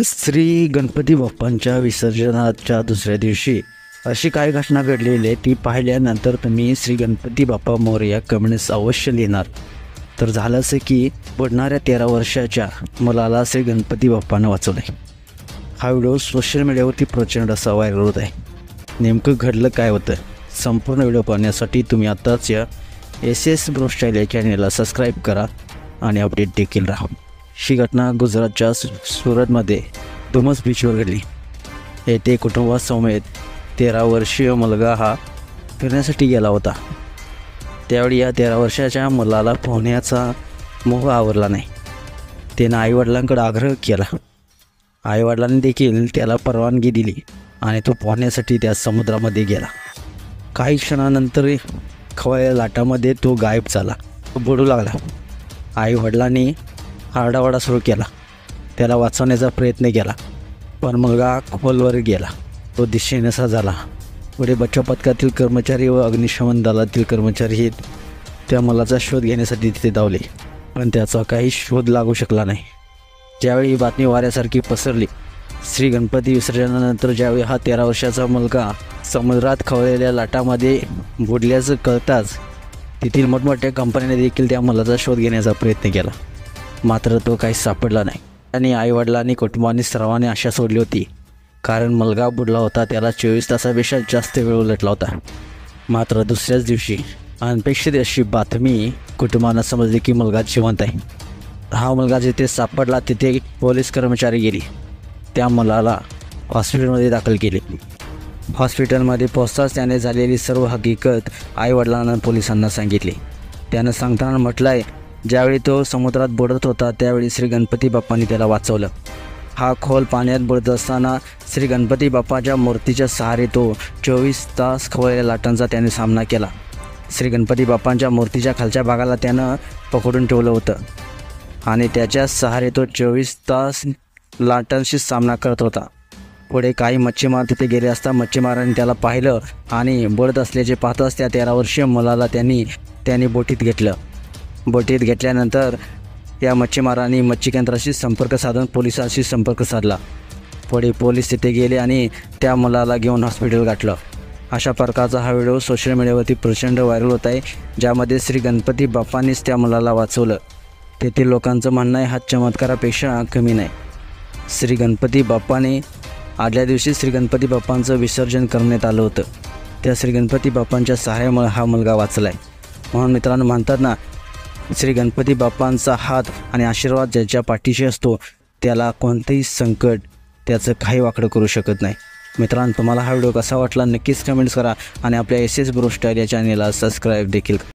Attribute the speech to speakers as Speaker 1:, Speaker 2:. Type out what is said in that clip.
Speaker 1: श्री गणपती बाप्पांच्या विसर्जनाच्या दुसऱ्या दिवशी अशी काय घटना घडलेली आहे ती पाहिल्यानंतर तुम्ही श्री गणपती बाप्पा मोरया कमेंट्स अवश्य लिहिणार. तर झालं असं की बुडणाऱ्या 13 वर्षाच्या मुलाला श्री गणपती बाप्पानं वाचवलं आहे. हा व्हिडिओ सोशल मीडियावरती प्रचंड असा व्हायरल होत आहे. नेमकं घडलं काय होतं संपूर्ण व्हिडिओ पाहण्यासाठी तुम्ही आत्ताच या SS ब्रो स्टाईल या चॅनेलला सबस्क्राईब करा आणि अपडेट देखील राहा. ही घटना गुजरातच्या सुरतमध्ये दुमस बीचवर घडली. येथे कुटुंबासमेत 13 वर्षीय मुलगा हा फिरण्यासाठी गेला होता. त्यावेळी या 13 वर्षाच्या मुलाला पोहण्याचा मोह आवरला नाही. त्यानं आईवडिलांकडे आग्रह केला. आईवडिलांनी देखील त्याला परवानगी दिली आणि तो पोहण्यासाठी त्या समुद्रामध्ये गेला. काही क्षणानंतर खवळ्या लाटामध्ये तो गायब झाला, बुडू लागला. आईवडिलांनी आरडाओरडा सुरू केला, त्याला वाचवण्याचा प्रयत्न केला, पण मुलगा खोलवर गेला. तो दिशेनसा झाला. पुढे बचाव पथकातील कर्मचारी व अग्निशमन दलातील कर्मचारी हे त्या मुलाचा शोध घेण्यासाठी तिथे धावले, पण त्याचा काही शोध लागू शकला नाही. ज्यावेळी ही बातमी वाऱ्यासारखी पसरली, श्री गणपती विसर्जनानंतर ज्यावेळी हा 13 वर्षाचा मुलगा समुद्रात खवळलेल्या लाटामध्ये बुडल्याचं कळताच तेथील मोठमोठ्या कंपन्यांनी देखील त्या मुलाचा शोध घेण्याचा प्रयत्न केला, मात्र तो काही सापडला नाही. आणि आईवडिलांनी कुटुंबाने सर्वांनी आशा सोडली होती, कारण मुलगा बुडला होता, त्याला 24 तासापेक्षा जास्त वेळ उलटला होता. मात्र दुसऱ्याच दिवशी अनपेक्षित अशी बातमी कुटुंबांना समजली की मुलगा जिवंत आहे. हा मुलगा जिथे सापडला तिथे पोलीस कर्मचारी गेले. त्या मुलाला हॉस्पिटलमध्ये दाखल केले. हॉस्पिटलमध्ये पोहोचताच त्याने झालेली सर्व हकीकत आईवडिलांना पोलिसांना सांगितली. त्यानं सांगताना म्हटलं आहे, ज्यावेळी तो समुद्रात बुडत होता त्यावेळी श्री गणपती बाप्पांनी त्याला वाचवलं. हा खोल पाण्यात बुडत असताना श्री गणपती बाप्पाच्या मूर्तीच्या सहारे तो 24 तास खवळलेल्या लाटांचा त्याने सामना केला. श्री गणपती बाप्पांच्या मूर्तीच्या खालच्या भागाला त्यानं पकडून ठेवलं होतं आणि त्याच्या सहारे तो 24 तास लाटांशी सामना करत होता. पुढे काही मच्छीमार तिथे गेले असता मच्छीमारांनी त्याला पाहिलं आणि बुडत असल्याचे पाहताच त्या 13 वर्षीय मुलाला त्यांनी बोटीत घेतलं. बोटीत घेतल्यानंतर या मच्छीमारांनी मच्छी केंद्राशी संपर्क साधून पोलिसांशी संपर्क साधला. पुढे पोलीस तिथे गेले आणि त्या मुलाला घेऊन हॉस्पिटल गाठलं. अशा प्रकारचा हा व्हिडिओ सोशल मीडियावरती प्रचंड व्हायरल होत आहे, ज्यामध्ये श्री गणपती बाप्पांनीच त्या मुलाला वाचवलं. तेथील लोकांचं म्हणणं आहे हा चमत्कारापेक्षा कमी नाही. श्री गणपती बाप्पाने आदल्या दिवशी श्री गणपती बाप्पांचं विसर्जन करण्यात आलं होतं. त्या श्री गणपती बाप्पांच्या सहाय्यामुळे हा मुलगा वाचला आहे. म्हणून मित्रांनो म्हणतात ना, श्री गणपती बाप्पांचा हात आणि आशीर्वाद ज्याच्या पाठीशी असतो त्याला कोणतेही संकट त्याचं काही वाकडं करू शकत नाही. मित्रांनो, तुम्हाला हा व्हिडिओ कसा वाटला नक्कीच कमेंट्स करा आणि आपल्या SS ब्रो स्टाईल या चॅनेलला सबस्क्राईब देखील करा.